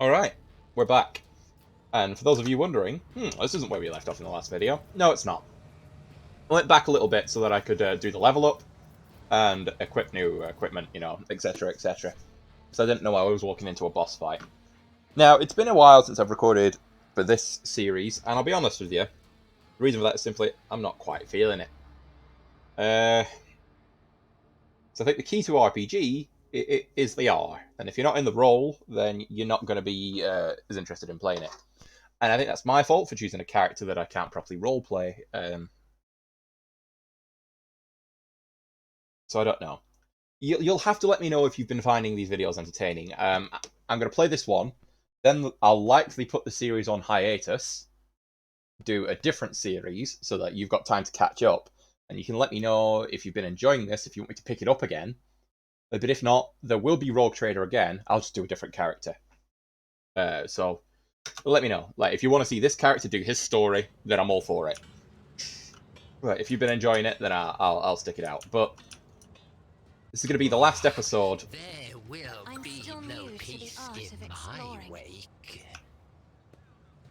Alright, we're back. And for those of you wondering, this isn't where we left off in the last video. No, it's not. I went back a little bit so that I could do the level up and equip new equipment, etc, etc. So I didn't know I was walking into a boss fight. Now, it's been a while since I've recorded for this series, and I'll be honest with you, the reason for that is simply I'm not quite feeling it. So I think the key to RPG is the R, and if you're not in the role, then you're not going to be as interested in playing it. And I think that's my fault for choosing a character that I can't properly roleplay. So I don't know. You'll have to let me know if you've been finding these videos entertaining. I'm going to play this one, then I'll likely put the series on hiatus, do a different series so that you've got time to catch up, and you can let me know if you've been enjoying this, if you want me to pick it up again. But if not, there will be Rogue Trader again. I'll just do a different character. So let me know. Like, if you want to see this character do his story, then I'm all for it. Right, if you've been enjoying it, then I'll stick it out. But this is going to be the last episode. There will be no peace in my wake.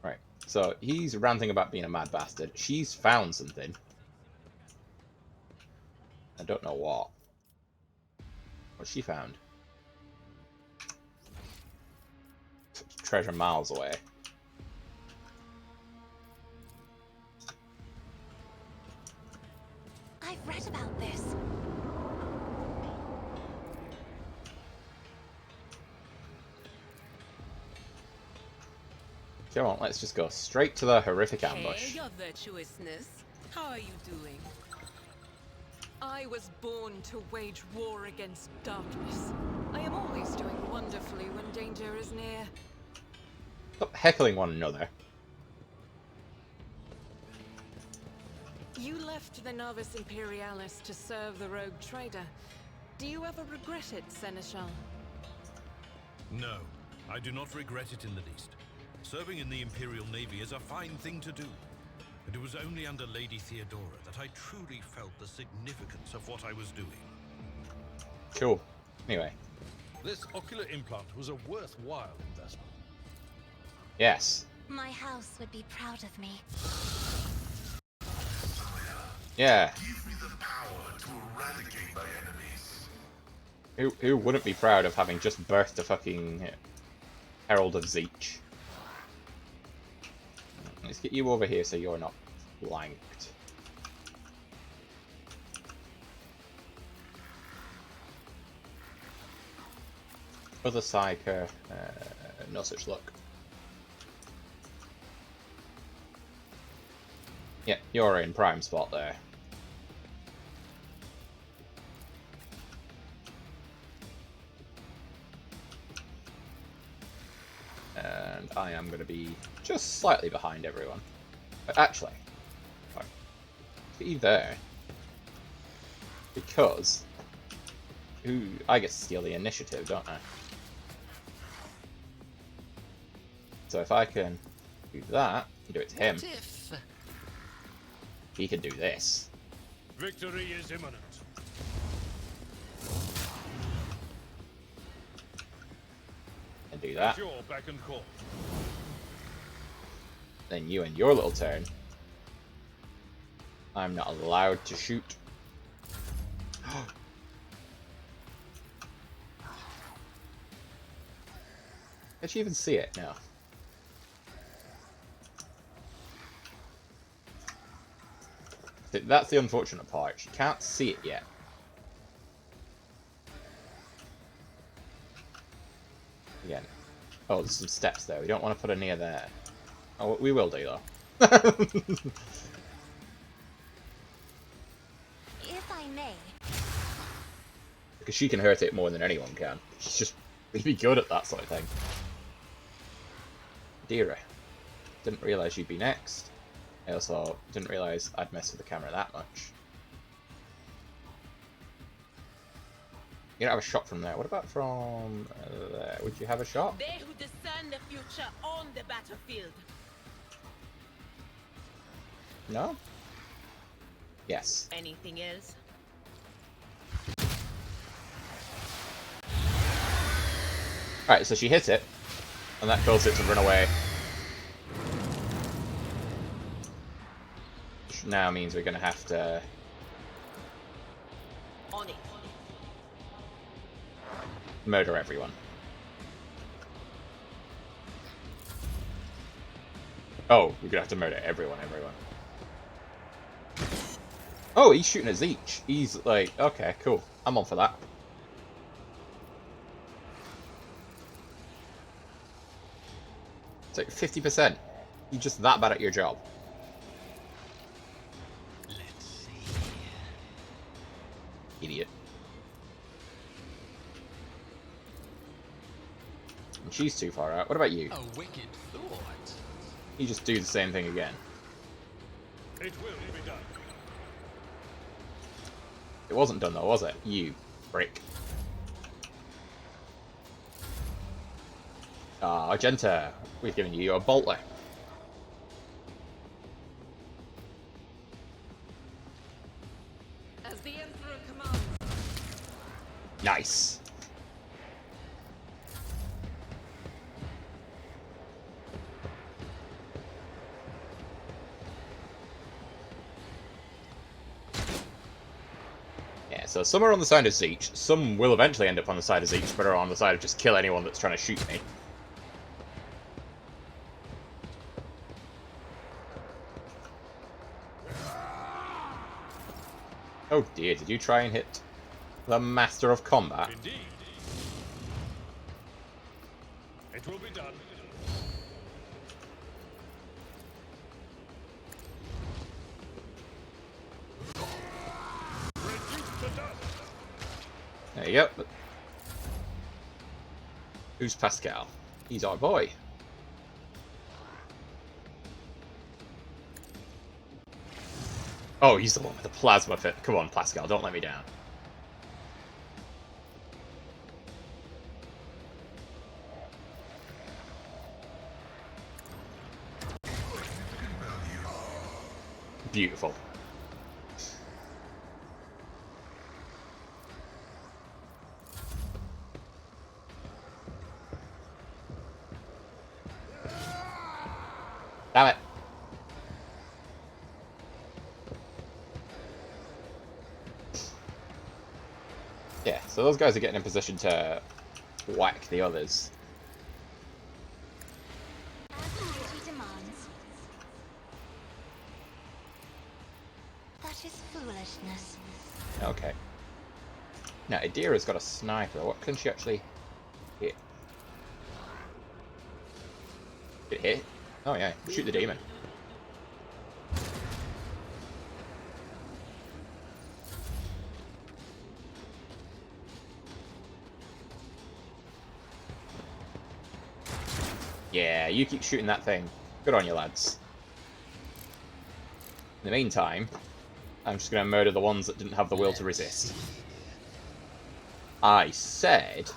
Right, so he's ranting about being a mad bastard. She's found something. I don't know what. What's she found? Treasure miles away. I've read about this. Come on, let's just go straight to the horrific ambush. Hey, your virtuousness. How are you doing? I was born to wage war against darkness. I am always doing wonderfully when danger is near. Stop heckling one another. You left the Novus Imperialis to serve the rogue trader. Do you ever regret it, Seneschal? No, I do not regret it in the least. Serving in the Imperial Navy is a fine thing to do. And it was only under Lady Theodora that I truly felt the significance of what I was doing. Cool. Anyway. This ocular implant was a worthwhile investment. Yes. My house would be proud of me. Yeah. Give me the power to eradicate my enemies. Who wouldn't be proud of having just birthed a fucking Herald of Zeech? Let's get you over here so you're not flanked. Other Psyker, no such luck. Yeah, you're in prime spot there. And I am going to be just slightly behind everyone. But actually, put you there. Because I get to steal the initiative, don't I? So if I can do that, and do it to him, What if? he can do this. Victory is imminent. And do that. It's your beck and call. Then you and your little turn. I'm not allowed to shoot. Did she even see it? No. That's the unfortunate part. She can't see it yet. Again. Oh, there's some steps there. We don't want to put her near there. Oh, we will do, though. If I may. Because she can hurt it more than anyone can. She's just really good at that sort of thing. Dira. Didn't realise you'd be next. I also didn't realise I'd mess with the camera that much. You don't have a shot from there. What about from there? Would you have a shot? They who discern the future on the battlefield. No? Yes. Anything else? Alright, so she hits it. And that causes it to run away. Which now means we're going to have to... On it. murder everyone. Oh, we're going to have to murder everyone. Oh, he's shooting at Zeech. He's like, okay, cool. I'm on for that. It's like 50%. You're just that bad at your job. Let's see. Idiot. And she's too far out. What about you? A wicked thought. You just do the same thing again. It will be done. It wasn't done though, was it? You prick. Ah, Argenta. We've given you a bolter. As the Emperor commands. Nice. Yeah, so some are on the side of Zeech. Some will eventually end up on the side of Zeech, but are on the side of just kill anyone that's trying to shoot me. Oh dear, did you try and hit the Master of Combat? Indeed. It will be done. Reduce the dust. There you go. Who's Pascal? He's our boy. Oh, he's the one with the plasma fit. Come on, Pascal, don't let me down. Beautiful. Damn it. Yeah, so those guys are getting in position to whack the others. As duty demands. That is foolishness. Okay. Now, Adira's got a sniper. What can she actually hit? Did it hit? Oh yeah, shoot the demon. Yeah, you keep shooting that thing. Good on you, lads. In the meantime, I'm just going to murder the ones that didn't have the will to resist. I said...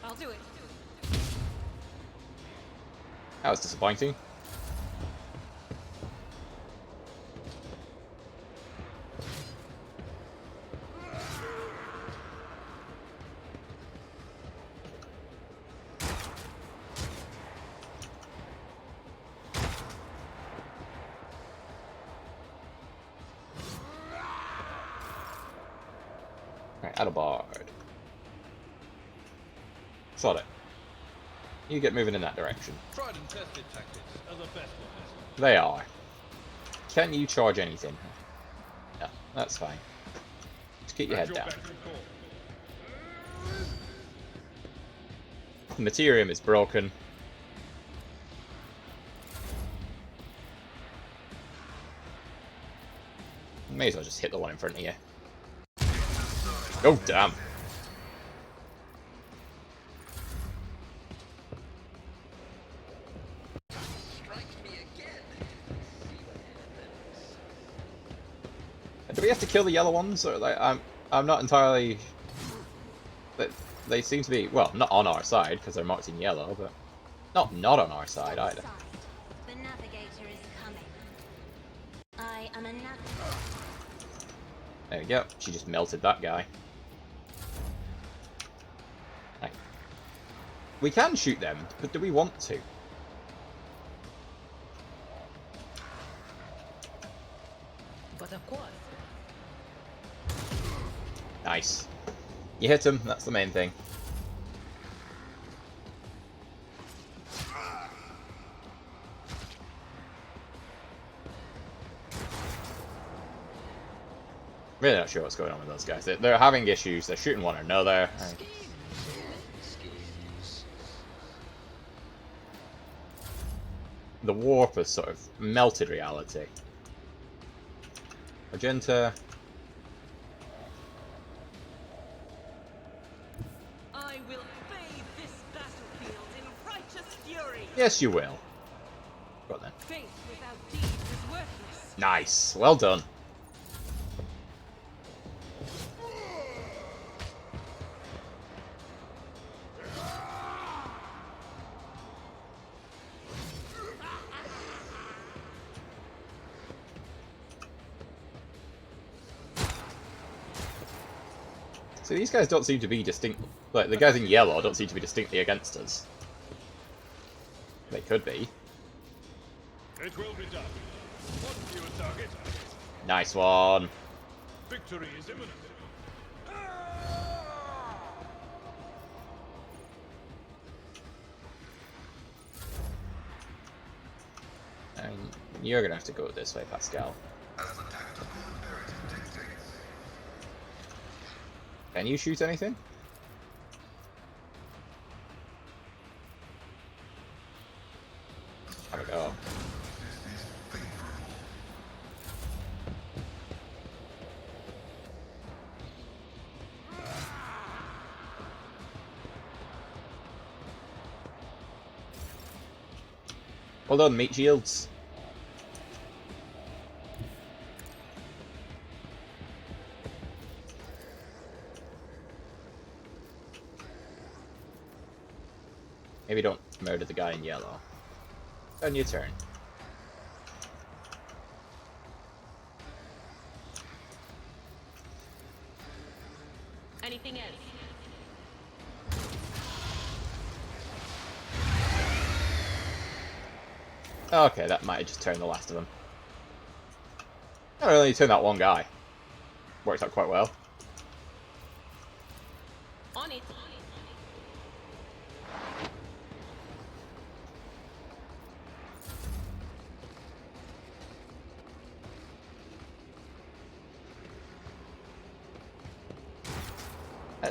I'll do it. That was disappointing. Right, Adelbard. Sod it. You get moving in that direction. Tried and tested tactics are the best ones. They are. Can you charge anything? No, that's fine. Just keep your head down. The Materium is broken. May as well just hit the one in front of you. Oh, damn. Do we have to kill the yellow ones? Or like, I'm not entirely... They seem to be, well, not on our side, because they're marked in yellow, but not on our side either. The navigator is coming. I am a navigator. There we go. She just melted that guy. We can shoot them, but do we want to? But of course. Nice. You hit him, that's the main thing. Really not sure what's going on with those guys. They're having issues, they're shooting one another. The warp has sort of melted reality. Magenta. I will bathe this battlefield in righteous fury. Yes, you will. Go on then. Faith without deeds is worthless. Nice. Well done. So these guys don't seem to be distinct. Like, the guys in yellow don't seem to be distinctly against us. They could be. It will be done. What's your target? Nice one. Victory is imminent. And you're gonna have to go this way, Pascal. As the tactical imperative dictates. Can you shoot anything? There we go. Well done, meat shields. Maybe don't murder the guy in yellow. On your turn. Anything else? Okay, that might have just turned the last of them. Oh, only turned that one guy. Worked out quite well. On it.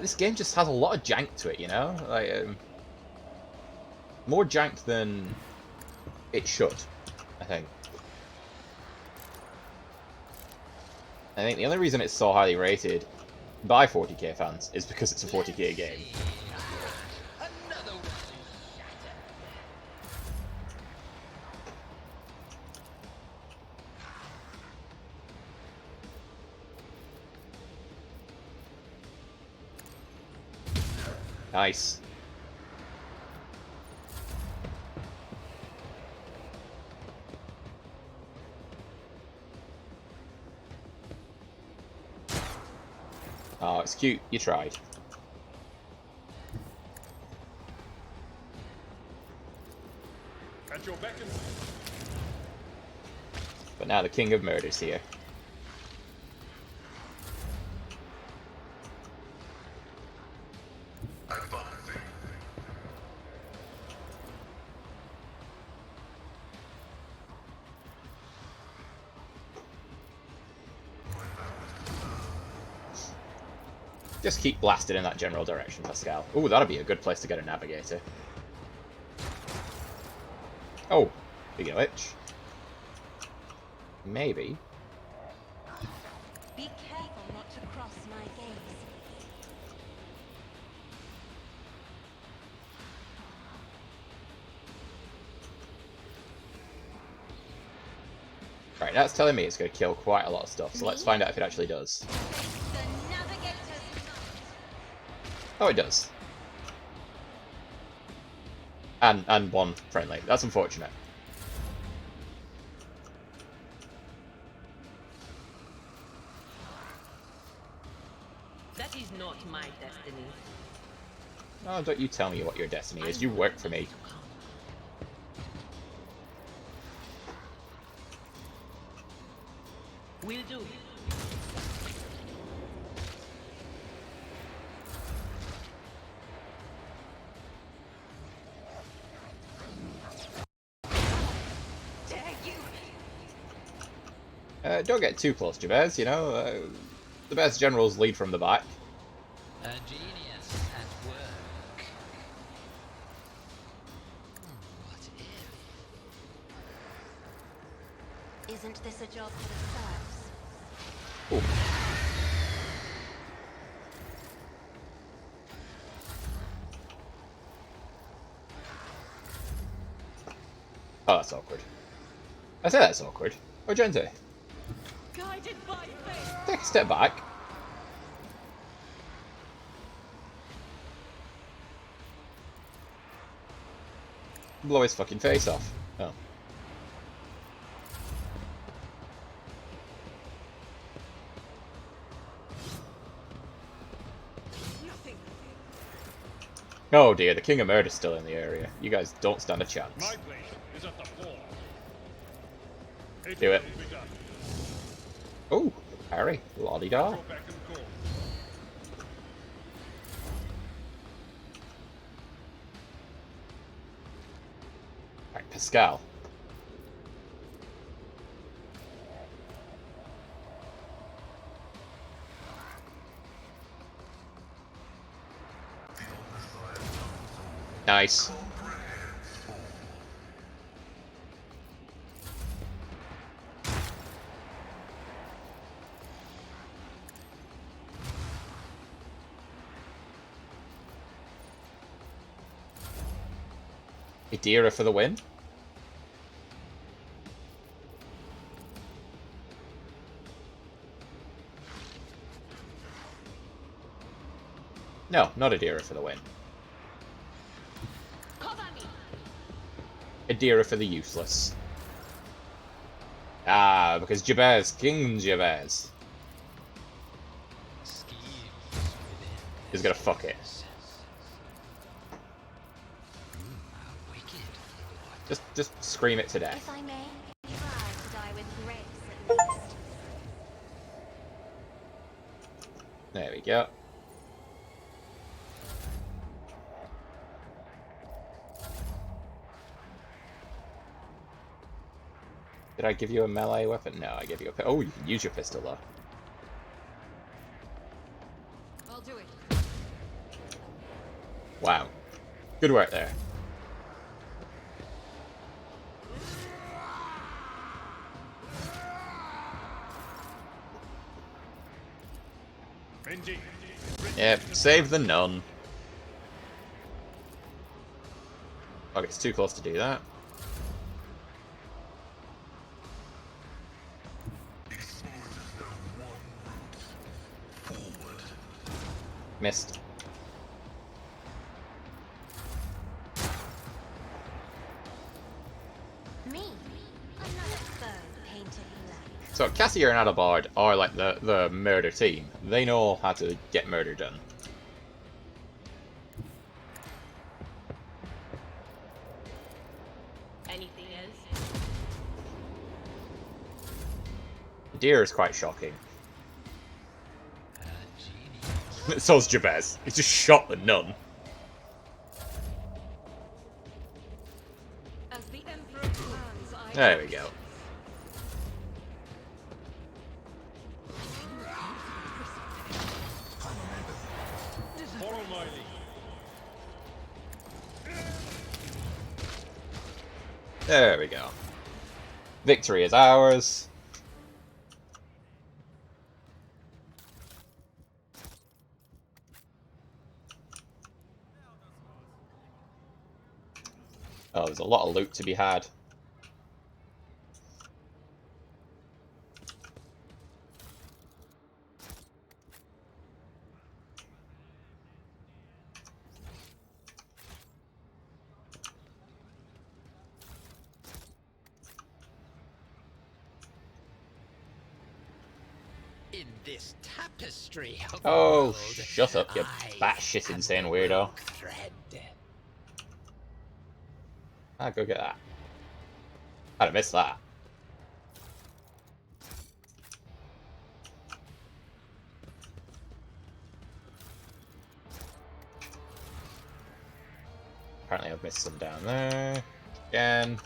This game just has a lot of jank to it, you know? Like, more jank than it should, I think. I think the only reason it's so highly rated by 40k fans is because it's a 40k game. Nice. Oh, it's cute. You tried. At your beck and But now the King of Murder's here. Advising. Just keep blasting in that general direction, Pascal. Ooh, that'd be a good place to get a navigator. Oh, speaking of which, maybe. Be careful not to cross my gaze. Right, that's telling me it's going to kill quite a lot of stuff, so let's find out if it actually does. The navigator's command. Oh, it does. And one friendly. That's unfortunate. That is not my destiny. Oh, don't you tell me what your destiny is. You work for me. Will do. Dare you! Don't get too close, Jabez, you know. The best generals lead from the back. A genius at work. What if? Isn't this a job for the serfs? Ooh. Oh, that's awkward. I say that's awkward. Oh, Gente, Guided by fate. take a step back. Blow his fucking face off. Oh. Nothing. Oh dear, the King of Murder's still in the area. You guys don't stand a chance. My place is at the fore. Do it. Will be done. Oh, Harry. La-di-da. Go back and call. Alright, Pascal. Nice. Idira for the win. No, not Idira for the win. Cover me! Idira for the useless. Ah, because Jabez, King Jabez, Schemes is gonna fuck it. a wicked thought. Just scream it to death. If I may, try to die with grace at least. There we go. Did I give you a melee weapon? No, I gave you a... Oh, you can use your pistol, though. I'll do it. Wow. Good work there. Indeed. Yep, save the nun. Oh, it's too close to do that. Missed. Me? I'm not a foe painted black. So Cassier and Adalbard are like the murder team. They know how to get murder done. Anything else? Deer is quite shocking. A genius. So's Jabez. He just shot the nun. As the Emperor plans, I... There we go. Follow my lead. There we go. Victory is ours. Oh, there's a lot of loot to be had. In this tapestry of a Oh, world, shut up, you I batshit am insane the weirdo. rogue thread. Ah, go get that. I'd have missed that. Apparently I've missed some down there. Again.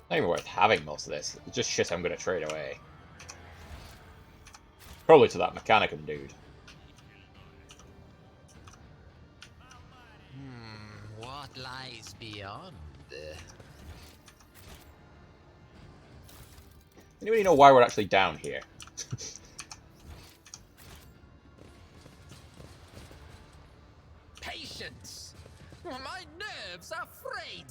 Not even worth having most of this. It's just shit I'm gonna trade away. Probably to that Mechanicum dude. What lies beyond? Anybody know why we're actually down here? Patience! My nerves are frayed!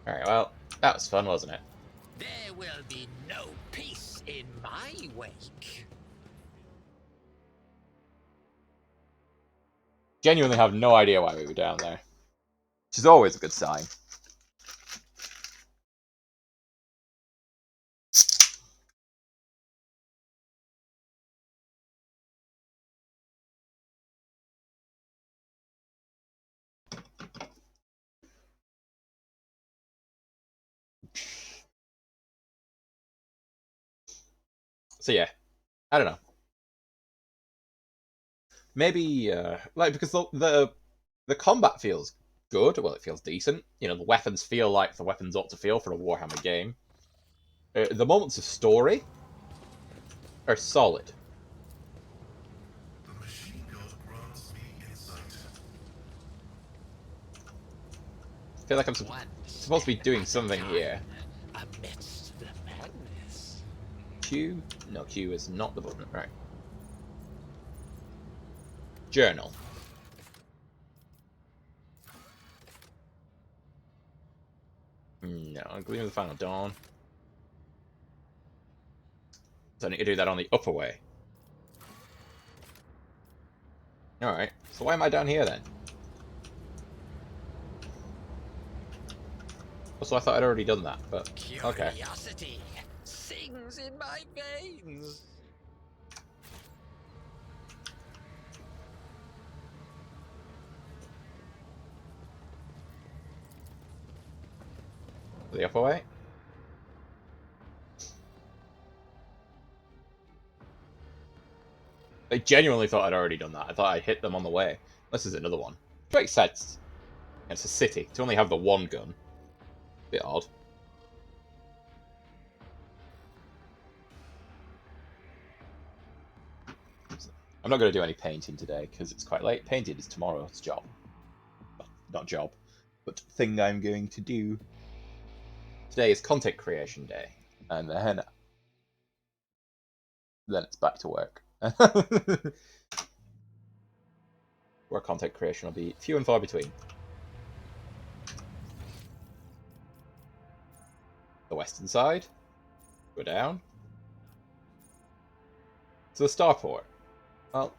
Alright, well, that was fun, wasn't it? There will be no peace in my wake. Genuinely have no idea why we were down there. Which is always a good sign. So yeah, I don't know. Maybe like because the combat feels good. Well, it feels decent. You know, the weapons feel like the weapons ought to feel for a Warhammer game. The moments of story are solid. The machine god grants me insight. I feel like I'm One supposed to be step doing at a something time, here. amidst the madness. Q? No, Q is not the button. Right. Journal. No, Gleam of the Final Dawn. So I need to do that on the upper way. Alright, so why am I down here then? Also, I thought I'd already done that, but okay. Curiosity sings in my veins. The upper way? I genuinely thought I'd already done that. I thought I'd hit them on the way. This is another one. Which makes sense. It's a city. To only have the one gun. Bit odd. I'm not going to do any painting today because it's quite late. Painting is tomorrow's job. Well, not job, but thing I'm going to do. Today is content creation day. And then it's back to work. Where content creation will be few and far between. The western side. Go down. To the starport. Well,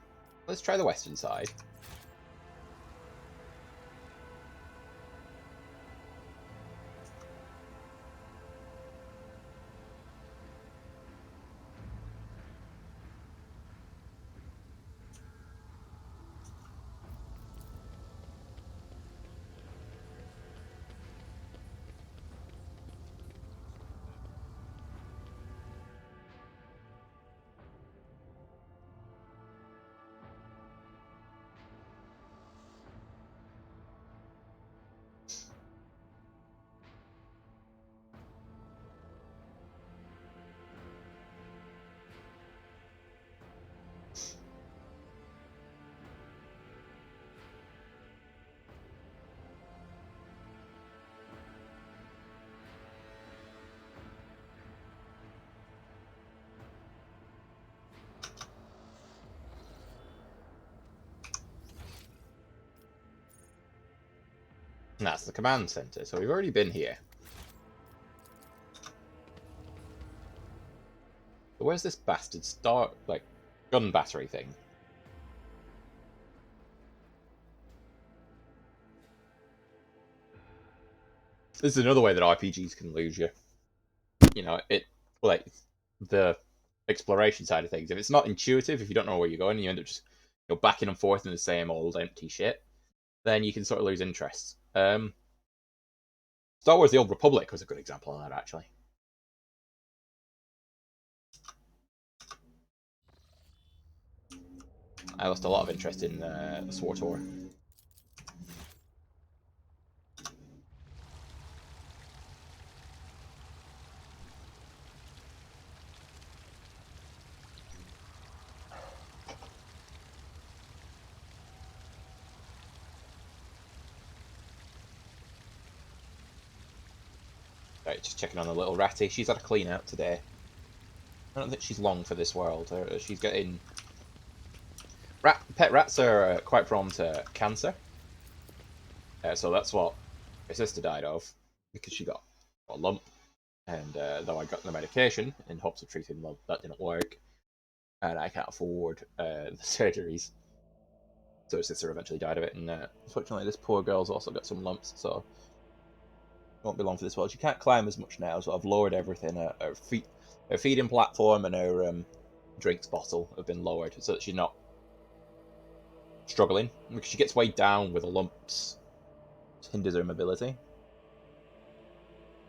let's try the western side. And that's the command center, so we've already been here. where's this bastard gun battery thing? This is another way that RPGs can lose you. You know, the exploration side of things. If it's not intuitive, if you don't know where you're going, and you end up just backing and forth in the same old empty shit, then you can sort of lose interest. Star Wars: The Old Republic was a good example of that, actually. I lost a lot of interest in SWTOR. Right, just checking on the little ratty. She's had a clean out today. I don't think she's long for this world. She's getting... Pet rats are quite prone to cancer. So that's what my sister died of, because she got a lump. And though I got the medication in hopes of treating the lump, that didn't work. And I can't afford the surgeries. So my sister eventually died of it. And unfortunately, this poor girl's also got some lumps, so won't be long for this world. She can't climb as much now, so I've lowered everything. Her feeding platform and her drinks bottle have been lowered so that she's not struggling. Because she gets weighed down with the lumps, it hinders her mobility.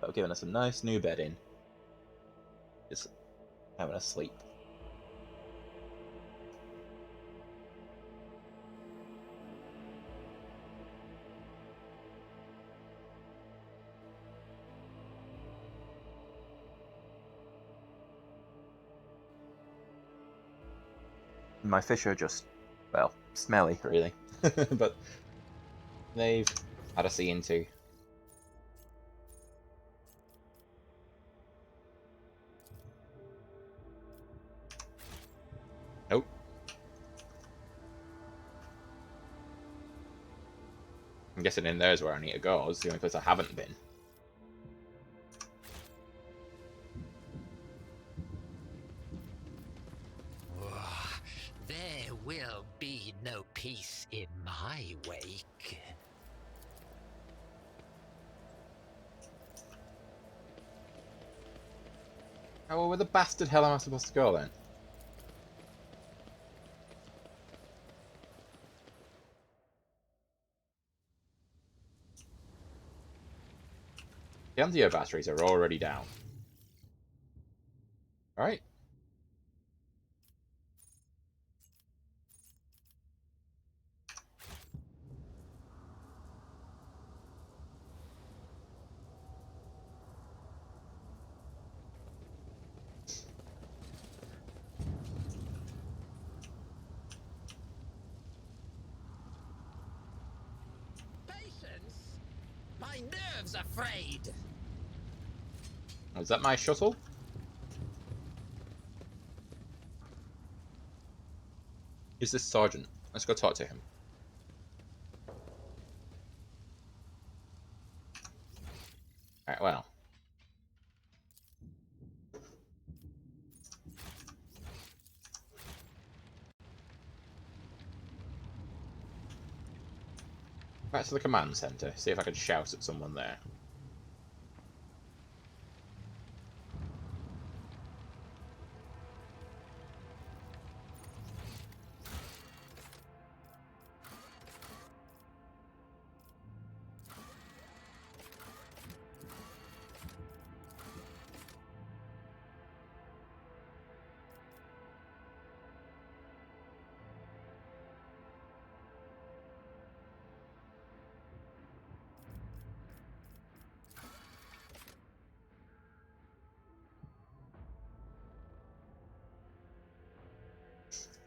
But I've given her some nice new bedding. Just having a sleep. My fish are just, well, smelly, really. But they've had a see into. Nope. I'm guessing in there's where I need to go. It's the only place I haven't been. There will be no peace in my wake. Oh, well, where the bastard hell am I supposed to go then? The anti-air batteries are already down. Alright. Patience? My nerves are frayed. Oh, is that my shuttle? Is this Sergeant? Let's go talk to him. Alright, well. Back to the command center, see if I can shout at someone there.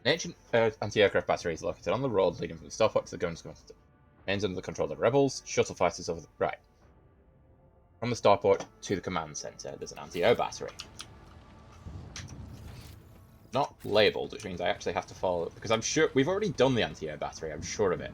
An ancient anti-aircraft battery is located on the road leading from the starport to the guns. Remains under the control of the rebels. Shuttle fighters over the... Right. From the starport to the command center, there's an anti-air battery. Not labelled, which means I actually have to follow... Because I'm sure... We've already done the anti-air battery, I'm sure of it.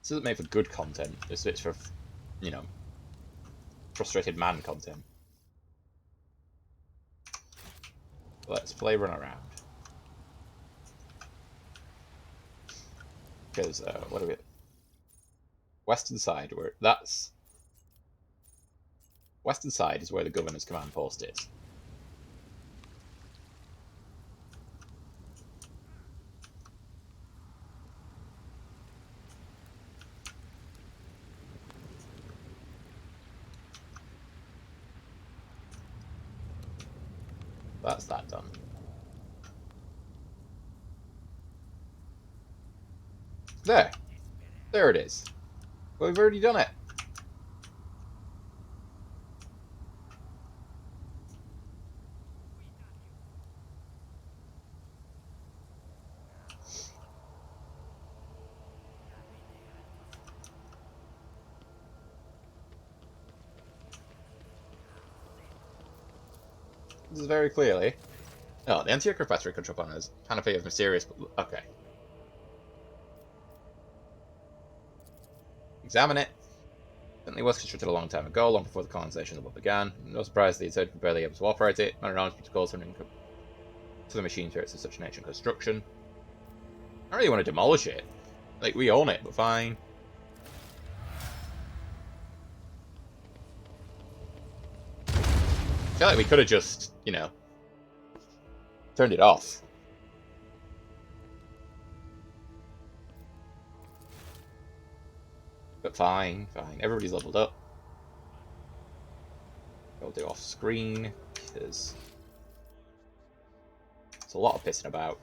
This isn't made for good content. It's for, you know, frustrated man content. Let's play run around. Because, what are we... Western side, Western side is where the governor's command post is. That's that done. There! There it is. Well, we've already done it. This is very clearly... Oh, the anti-aircraft battery control panel is panoply of mysterious... Okay. Examine it. Certainly was constructed a long time ago, long before the colonization of the world began. No surprise the insurgents were barely able to operate it. Modern arms protocols to the machine threats of such nature and construction. I really want to demolish it. Like, we own it, but fine. I feel like we could have just, you know, turned it off. But fine, fine. Everybody's leveled up. We'll do off screen, because it's a lot of pissing about.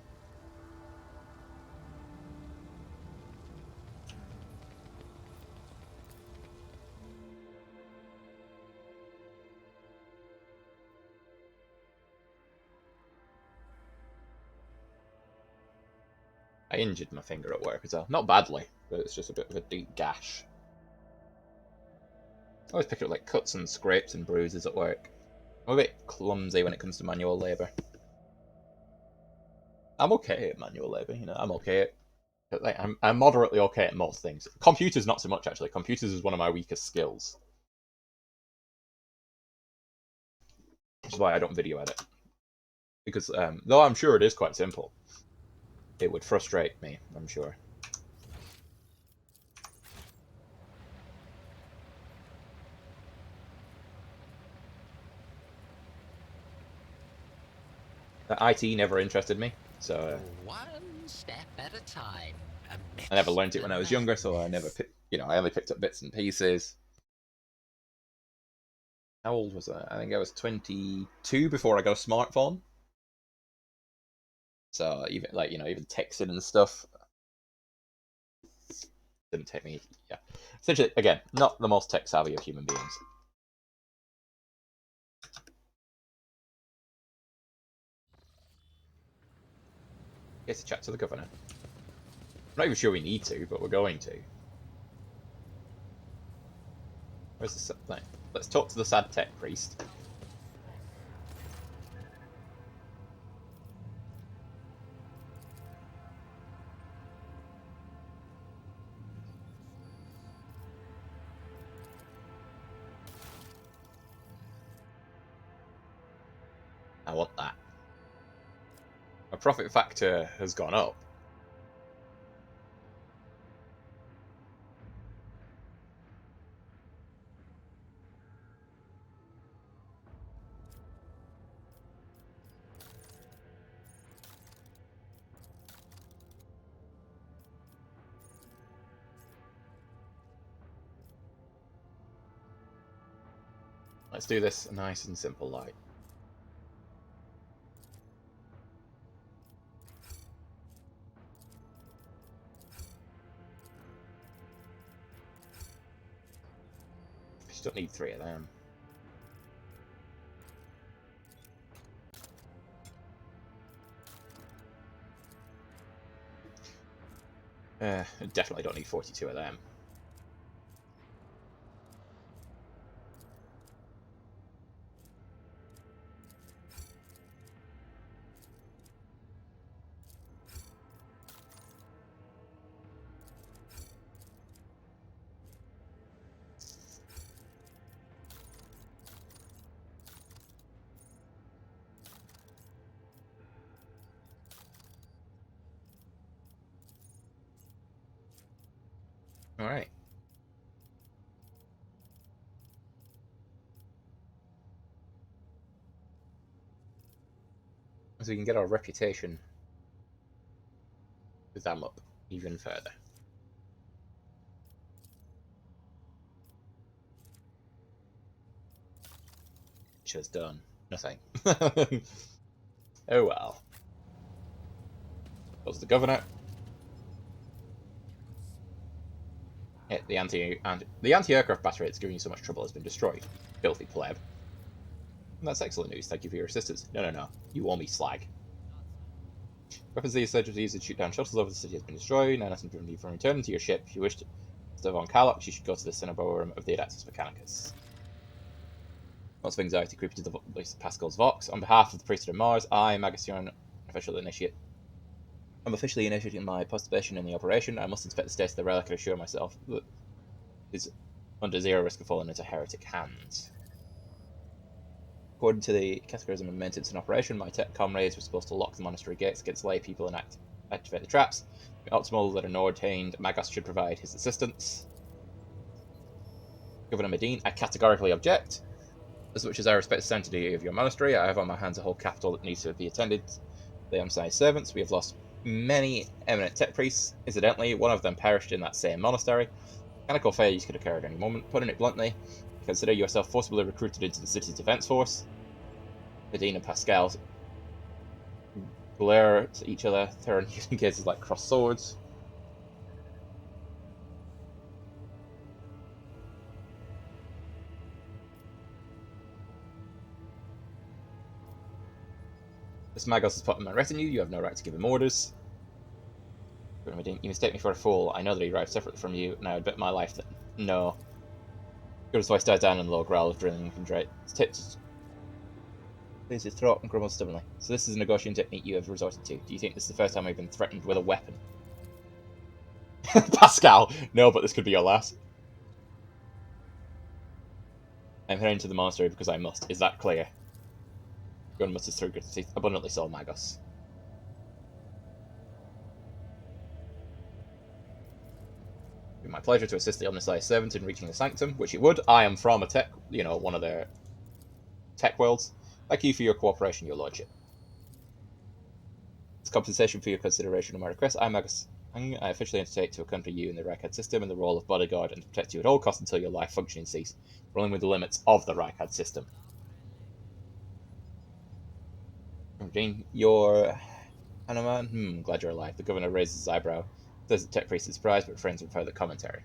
I injured my finger at work as well. Not badly, but it's just a bit of a deep gash. I always pick up like cuts and scrapes and bruises at work. I'm a bit clumsy when it comes to manual labour. I'm okay at manual labour, you know, I'm okay at... Like, I'm moderately okay at most things. Computers not so much, actually. Computers is one of my weakest skills. Which is why I don't video edit. Because, though I'm sure it is quite simple, it would frustrate me, I'm sure. IT never interested me, so One step at a time. I never learned it when I was younger, so I never, you know, I only picked up bits and pieces. How old was I? I think I was 22 before I got a smartphone. So even like, you know, even texting and stuff didn't take me. Yeah, essentially, again, not the most tech savvy of human beings. Get to chat to the governor. I'm not even sure we need to, but we're going to. Where's the thing? Let's talk to the sad tech priest. I want that. My profit factor has gone up. Let's do this nice and simple like. Just don't need 3 of them. Definitely don't need 42 of them. Alright. So we can get our reputation with them up even further. Which has done nothing. Oh well. That was the governor. The anti-aircraft battery that's giving you so much trouble has been destroyed. Filthy pleb. And that's excellent news. Thank you for your assistance. No. You owe me slag. Weapons the insurgents used to shoot down shuttles over the city has been destroyed. Now nothing preventing you from returning to your ship. If you wish to stay on Carlox, you should go to the Cinnaborum of the Adeptus Mechanicus. Lots of anxiety creeping to the voice of Pascal's Vox. On behalf of the Priesthood of Mars, I, Magasion, I'm officially initiating my participation in the operation. I must inspect the state of the relic and assure myself that it is under zero risk of falling into heretic hands. According to the Catechism of Maintenance and Operation, my tech comrades were supposed to lock the monastery gates against lay people and activate the traps. Optimal that an ordained Magos should provide his assistance. Governor Medine, I categorically object. As much as I respect the sanctity of your monastery, I have on my hands a whole capital that needs to be attended. They are unsigned servants. We have lost many eminent tech priests. Incidentally, one of them perished in that same monastery. Mechanical failures could occur at any moment. Putting it bluntly, consider yourself forcibly recruited into the city's defense force. Medine and Pascal glare at each other, throwing using gazes like crossed swords. This Magos is part of my retinue. You have no right to give him orders. You mistake me for a fool. I know that he arrived separately from you, and I would bet my life that no. Good's voice dies down in a low growl of drilling and dread. His tips clears his throat and grumbles stubbornly. So this is a negotiating technique you have resorted to. Do you think this is the first time we've been threatened with a weapon? Pascal! No, but this could be your last. I'm heading to the monastery because I must. Is that clear? Gun mutters through gritted teeth. Abundantly so, Magos. It would be my pleasure to assist the Omnissiah servant in reaching the sanctum, which it would. I am from a tech, one of their tech worlds. Thank you for your cooperation, your lordship. As compensation for your consideration of my request, I, Magos, I officially undertake to accompany you in the Reichad system in the role of bodyguard and to protect you at all costs until your life functioning cease, rolling with the limits of the Reichad system. Jean, you're Hanuman? Glad you're alive. The governor raises his eyebrow. Says the tech priest is surprised, but refrains from further commentary.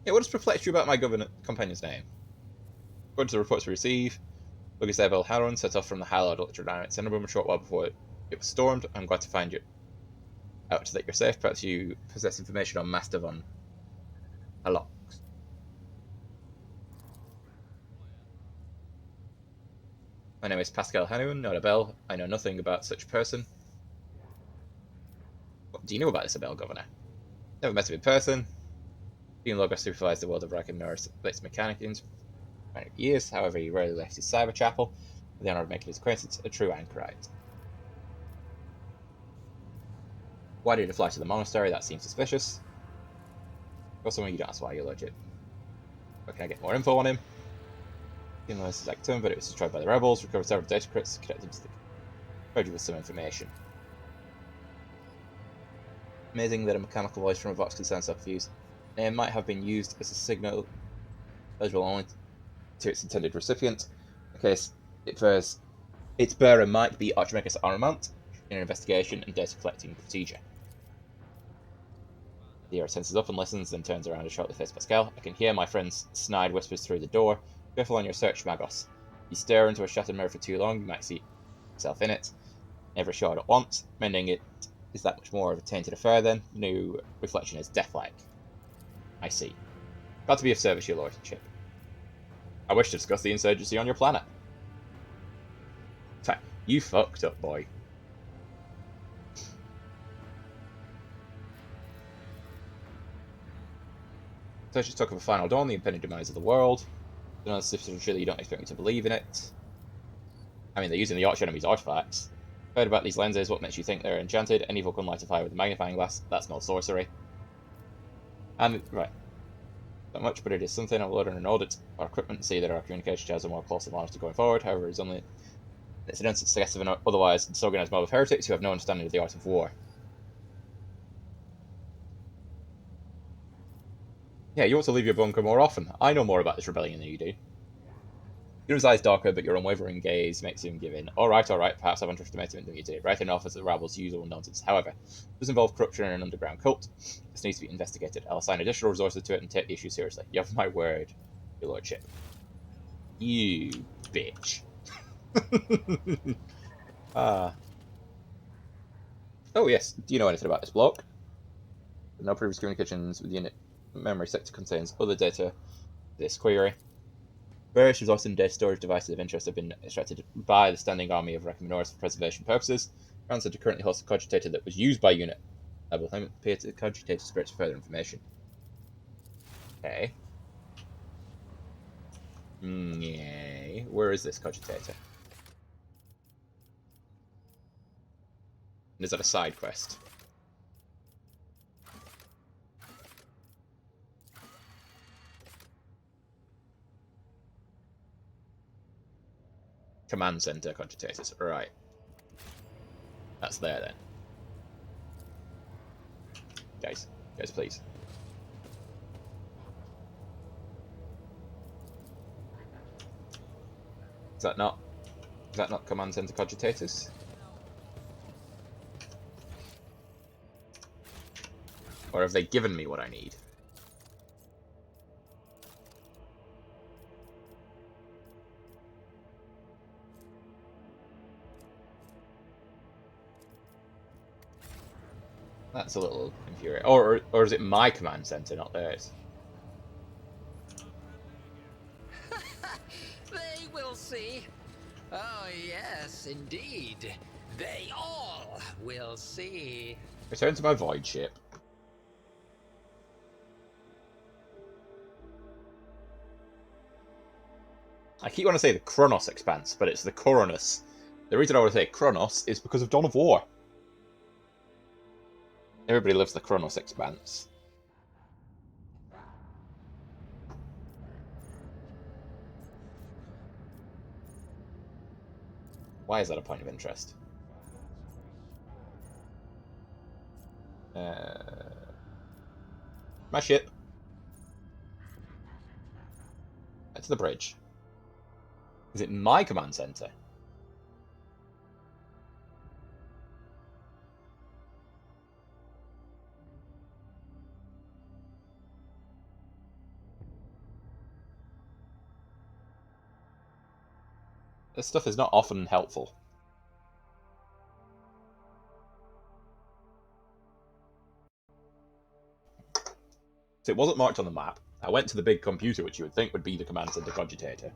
Yeah, what has perplexed you about my companion's name? According to the reports we receive, Lucas Abel Haron set off from the hallowed Electrodynamic Cinnaborum a short while before it was stormed. I'm glad to find you out that you're safe. Perhaps you possess information on Master von Halox. My name is Pascal Hanun, not Abel. I know nothing about such a person. What do you know about this Abel, Governor? Never met him in person. Dean Logos supervised the world of Rack and Norris Blitz Mechanicans for years. However, he rarely left his cyber chapel. With the honour of making his acquaintance, a true anchorite. Why did he fly to the monastery? That seems suspicious. Or someone you don't ask why, your lordship. Where can I get more info on him? He analysed his actum, but it was destroyed by the rebels. Recovered several data crypts, connected to the project with some information. Amazing that a mechanical voice from a Vox could sound so confused. Name might have been used as a signal eligible only to its intended recipient. In case its bearer might be Archimedes Armament in an investigation and data collecting procedure. The hero tenses up and listens, then turns around and shortly faces Pascal. I can hear my friend's snide whispers through the door. Careful on your search, Magos. You stare into a shattered mirror for too long, you might see yourself in it. Never show it at once. Mending it is that much more of a tainted affair then. The new reflection is death-like. I see. Glad to be of service, your lordship. I wish to discuss the insurgency on your planet. In fact, you fucked up, boy. So just talk of a final dawn, the impending demise of the world. Surely you don't expect me to believe in it. I mean, they're using the arch enemy's artifacts. Heard about these lenses, what makes you think they're enchanted? Any evil can light a fire with a magnifying glass. That's no sorcery. And, right. Not much, but it is something. I'll order an audit our equipment and see that our communication channels are more closely monitored going forward. However, it's only incidents that suggest of an otherwise disorganized mob of heretics who have no understanding of the art of war. Yeah, you ought to leave your bunker more often. I know more about this rebellion than you do. Your eyes darker, but your unwavering gaze makes him give in. Alright, perhaps I've underestimated than you did. Right enough as the rabble's usual nonsense. However, it does involve corruption and an underground cult. This needs to be investigated. I'll assign additional resources to it and take the issue seriously. You have my word, your lordship. You bitch. Ah. Oh yes, do you know anything about this bloke? No previous communications with the unit memory sector contains other data. This query. Various resources and data storage devices of interest have been extracted by the standing army of Recommendors for preservation purposes. Command Center currently hosts a cogitator that was used by unit level. Let me appear to the cogitator spirits for further information. Okay. Yay. Where is this cogitator? And is that a side quest? Command Center cogitators. Right. That's there then. Guys, please. Is that not Command Center cogitators? Or have they given me what I need? That's a little infuriating. Or is it my command center, not theirs? They will see. Oh, yes, indeed. They all will see. Return to my void ship. I keep wanting to say the Kronos Expanse, but it's the Coronis. The reason I want to say Kronos is because of Dawn of War. Everybody loves the Kronos Expanse. Why is that a point of interest? My ship. Head to the bridge. Is it my command center? This stuff is not often helpful. So it wasn't marked on the map. I went to the big computer, which you would think would be the command center cogitator.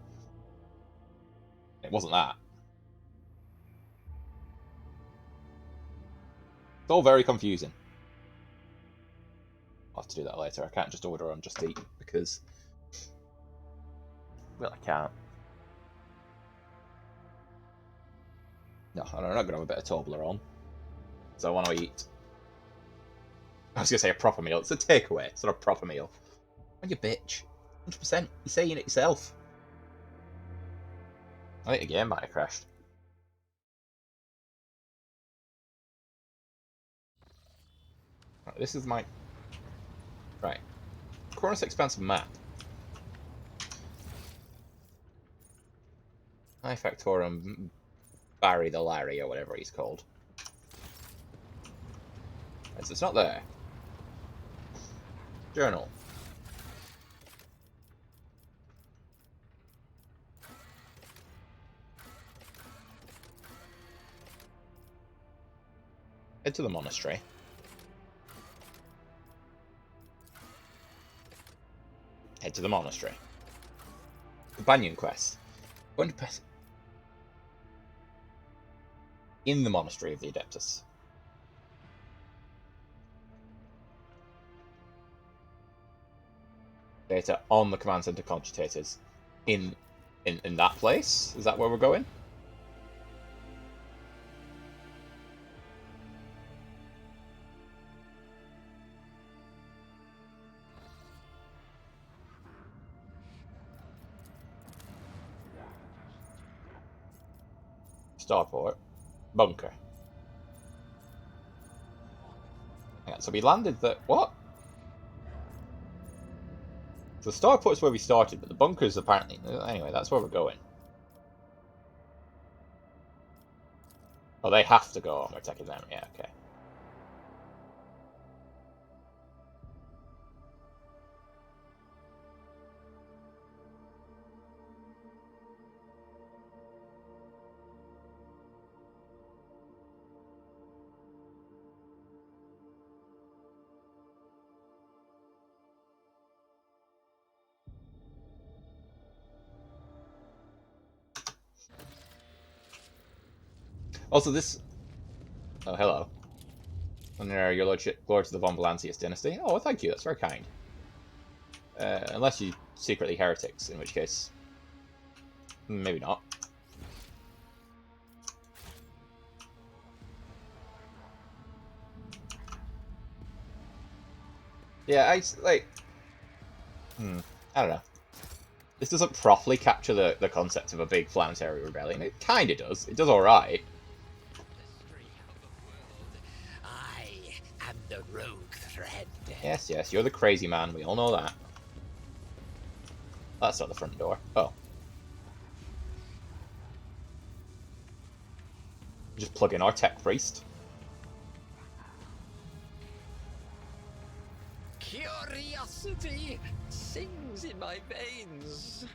It wasn't that. It's all very confusing. I'll have to do that later. I can't just order on Just Eat because... well, I can't. No, I'm not going to have a bit of Tobler on. So I want to eat. I was going to say a proper meal. It's a takeaway. It's not a proper meal. Oh, you bitch. 100%. You're saying it yourself. I think the game might have crashed. Right, this is my... right. Cronus Expansive map. High Factorum Barry the Larry, or whatever he's called. Right, so it's not there. Journal. Head to the monastery. Head to the monastery. Companion quest. Going to pass in the monastery of the Adeptus. Data on the command center cogitators in that place. Is that where we're going? Starport. Bunker. Hang on, so we landed the... What? So the starport's where we started, but the bunker's apparently... Anyway, that's where we're going. Oh, they have to go on. We're taking them. Yeah, okay. Also, this... Oh, hello. Under your lordship, glory to the Von Valancius dynasty. Oh, well, thank you. That's very kind. Unless you secretly heretics, in which case... Maybe not. Yeah, like... I don't know. This doesn't properly capture the concept of a big planetary rebellion. It kinda does. It does alright. I am the rogue thread. Yes, yes, you're the crazy man. We all know that. That's not the front door. Oh. Just plug in our tech priest. Curiosity sings in my veins.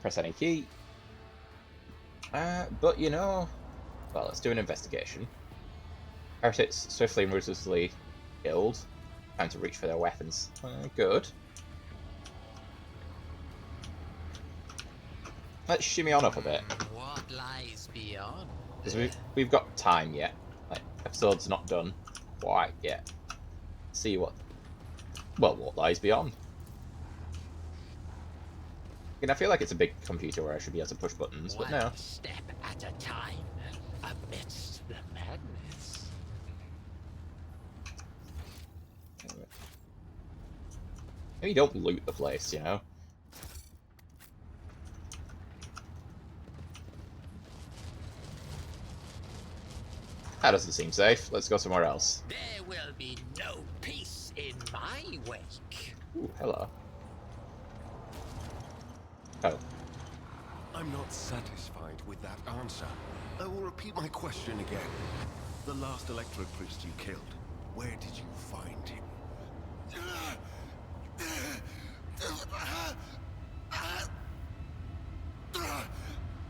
Press any key. But you know... Well, let's do an investigation. Heretics swiftly and ruthlessly killed. Time to reach for their weapons. Good. Let's shimmy on up a bit. What lies beyond? Because we've got time yet. Like, episode's not done quite yet. See what... Well, what lies beyond. I feel like it's a big computer where I should be able to push buttons, but no. One step at a time, amidst the madness. Maybe don't loot the place, you know? That doesn't seem safe. Let's go somewhere else. There will be no peace in my wake. Ooh, hello. Oh. I'm not satisfied with that answer. I will repeat my question again. The last electric priest you killed, where did you find him?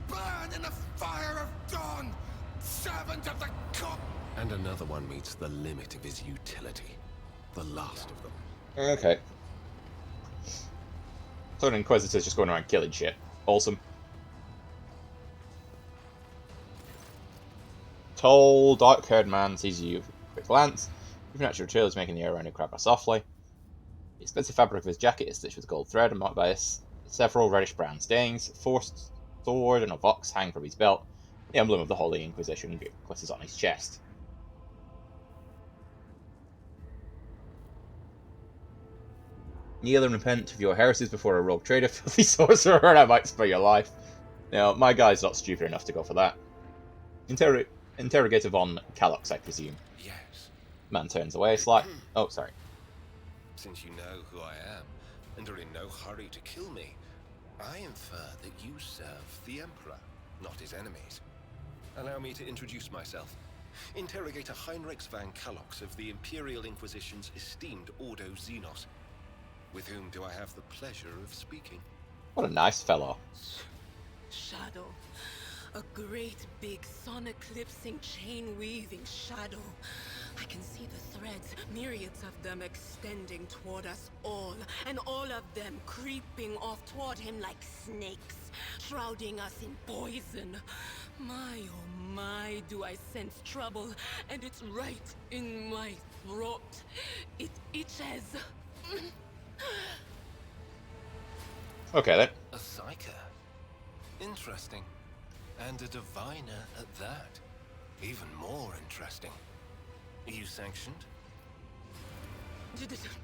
Burn in the fire of dawn, servant of the god! And another one meets the limit of his utility. The last of them. Okay. So an Inquisitor's just going around killing shit. Awesome. Tall, dark-haired man sees you with a quick glance. Even at your trail is making the air around you crackle softly. The expensive fabric of his jacket is stitched with gold thread and marked by several reddish-brown stains. Forced sword and a vox hang from his belt. The emblem of the Holy Inquisition glitters on his chest. Kneel and repent of your heresies before a rogue trader, filthy sorcerer, and I might spare your life. Now, my guy's not stupid enough to go for that. Interrogator von Kalox, I presume. Yes. Man turns away, oh, sorry. Since you know who I am, and are in no hurry to kill me, I infer that you serve the Emperor, not his enemies. Allow me to introduce myself. Interrogator Heinrich van Kalox of the Imperial Inquisition's esteemed Ordo Xenos. With whom do I have the pleasure of speaking? What a nice fellow. Shadow. A great big sun-eclipsing, chain-weaving shadow. I can see the threads, myriads of them extending toward us all, and all of them creeping off toward him like snakes, shrouding us in poison. My, oh my, do I sense trouble, and it's right in my throat. It itches. Okay then. A psyker. Interesting. And a diviner at that. Even more interesting. Are you sanctioned?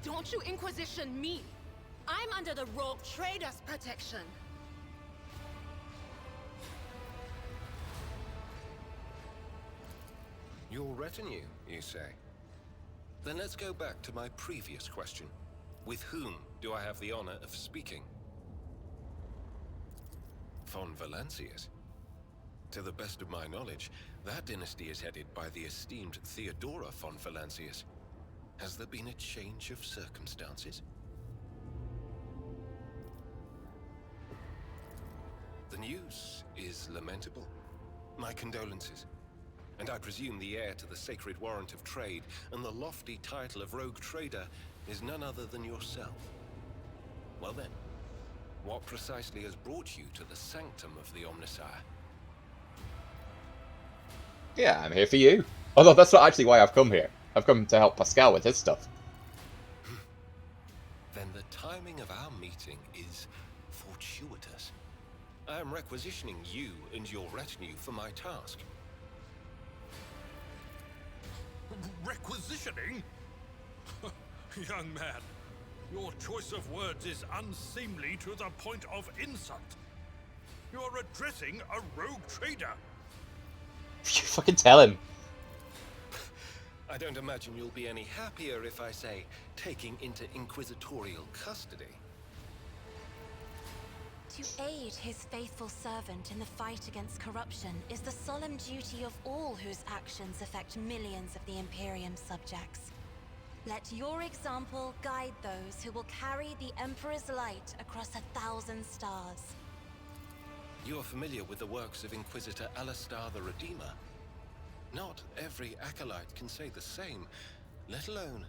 Don't you Inquisition me! I'm under the Rogue Trader's protection! Your retinue, you say? Then let's go back to my previous question. With whom do I have the honor of speaking? Von Valancius. To the best of my knowledge, that dynasty is headed by the esteemed Theodora von Valancius. Has there been a change of circumstances? The news is lamentable. My condolences. And I presume the heir to the sacred warrant of trade and the lofty title of Rogue Trader is none other than yourself. Well then, what precisely has brought you to the sanctum of the Omnissiah? Yeah, I'm here for you. Although that's not actually why I've come here. I've come to help Pascal with his stuff. Then the timing of our meeting is fortuitous. I am requisitioning you and your retinue for my task. Requisitioning? Young man, your choice of words is unseemly to the point of insult. You're addressing a rogue trader. You fucking tell him. I don't imagine you'll be any happier if I say taking into inquisitorial custody. To aid his faithful servant in the fight against corruption is the solemn duty of all whose actions affect millions of the Imperium's subjects. Let your example guide those who will carry the Emperor's light across 1,000 stars. You are familiar with the works of Inquisitor Alistar the Redeemer. Not every acolyte can say the same, let alone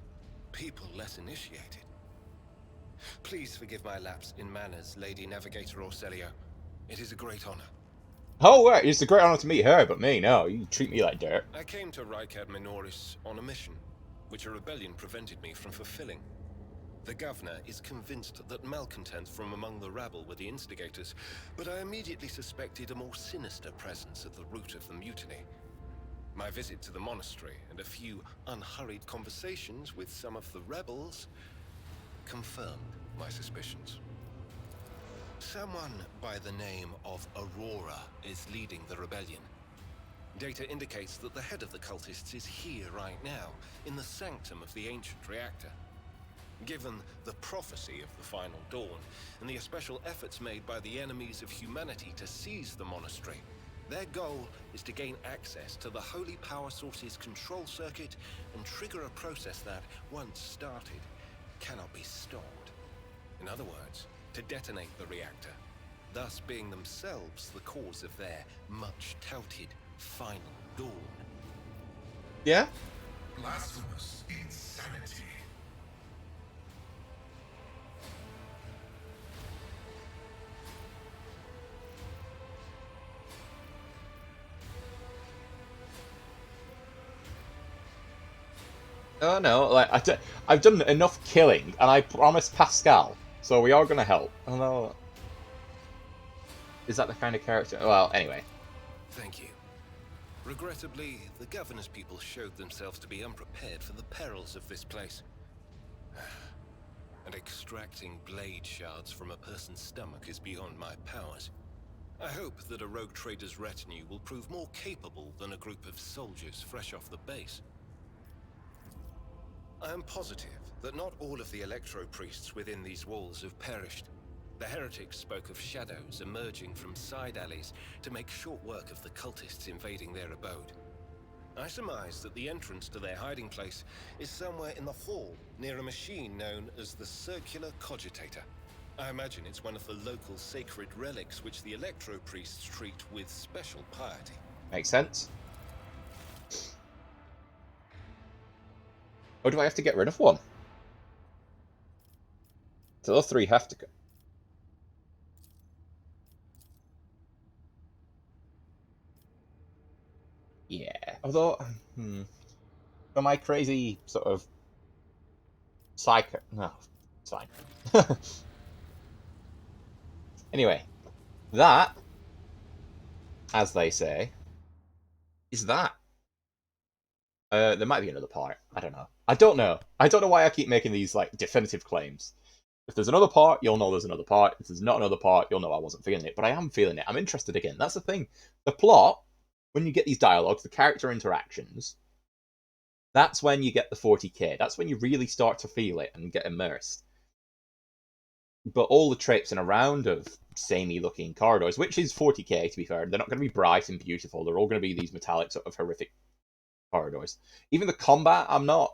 people less initiated. Please forgive my lapse in manners, Lady Navigator Orselio. It is a great honor. Oh, right, it's a great honor to meet her, but me, no. You treat me like dirt. I came to Rykad Minoris on a mission, which a rebellion prevented me from fulfilling. The governor is convinced that malcontents from among the rabble were the instigators, but I immediately suspected a more sinister presence at the root of the mutiny. My visit to the monastery and a few unhurried conversations with some of the rebels confirmed my suspicions. Someone by the name of Aurora is leading the rebellion. Data indicates that the head of the cultists is here right now, in the sanctum of the ancient reactor. Given the prophecy of the final dawn, and the special efforts made by the enemies of humanity to seize the monastery, their goal is to gain access to the holy power source's control circuit and trigger a process that, once started, cannot be stopped. In other words, to detonate the reactor, thus being themselves the cause of their much-touted final dawn. Yeah? Blasphemous insanity. Oh no, like I've done enough killing, and I promised Pascal, so we are gonna help. Although, is that the kind of character? Well, anyway. Thank you. Regrettably, the governor's people showed themselves to be unprepared for the perils of this place. And extracting blade shards from a person's stomach is beyond my powers. I hope that a rogue trader's retinue will prove more capable than a group of soldiers fresh off the base. I am positive that not all of the electro-priests within these walls have perished. The heretics spoke of shadows emerging from side alleys to make short work of the cultists invading their abode. I surmise that the entrance to their hiding place is somewhere in the hall, near a machine known as the Circular Cogitator. I imagine it's one of the local sacred relics which the Electro priests treat with special piety. Makes sense. Or do I have to get rid of one? So those three have to go. Yeah. Although, for my crazy sort of psycho... No, it's fine. Anyway, that, as they say, is that. There might be another part. I don't know. I don't know. I don't know why I keep making these, like, definitive claims. If there's another part, you'll know there's another part. If there's not another part, you'll know I wasn't feeling it. But I am feeling it. I'm interested again. That's the thing. The plot, when you get these dialogues, the character interactions, that's when you get the 40k. That's when you really start to feel it and get immersed. But all the traipsing around of samey looking corridors, which is 40k to be fair, they're not going to be bright and beautiful. They're all going to be these metallic sort of horrific corridors. Even the combat, I'm not.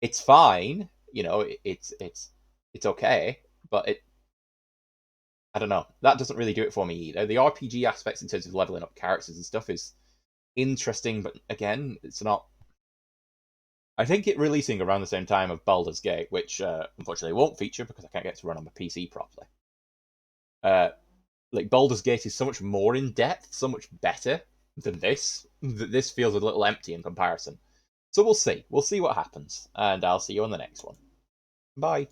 It's fine, you know. It's okay, but I don't know. That doesn't really do it for me either. The RPG aspects in terms of leveling up characters and stuff is interesting, but again, it's not. I think it releasing around the same time of Baldur's Gate, which unfortunately won't feature because I can't get it to run on my PC properly. Like Baldur's Gate is so much more in depth, so much better than this. That this feels a little empty in comparison. So we'll see. We'll see what happens, and I'll see you on the next one. Bye.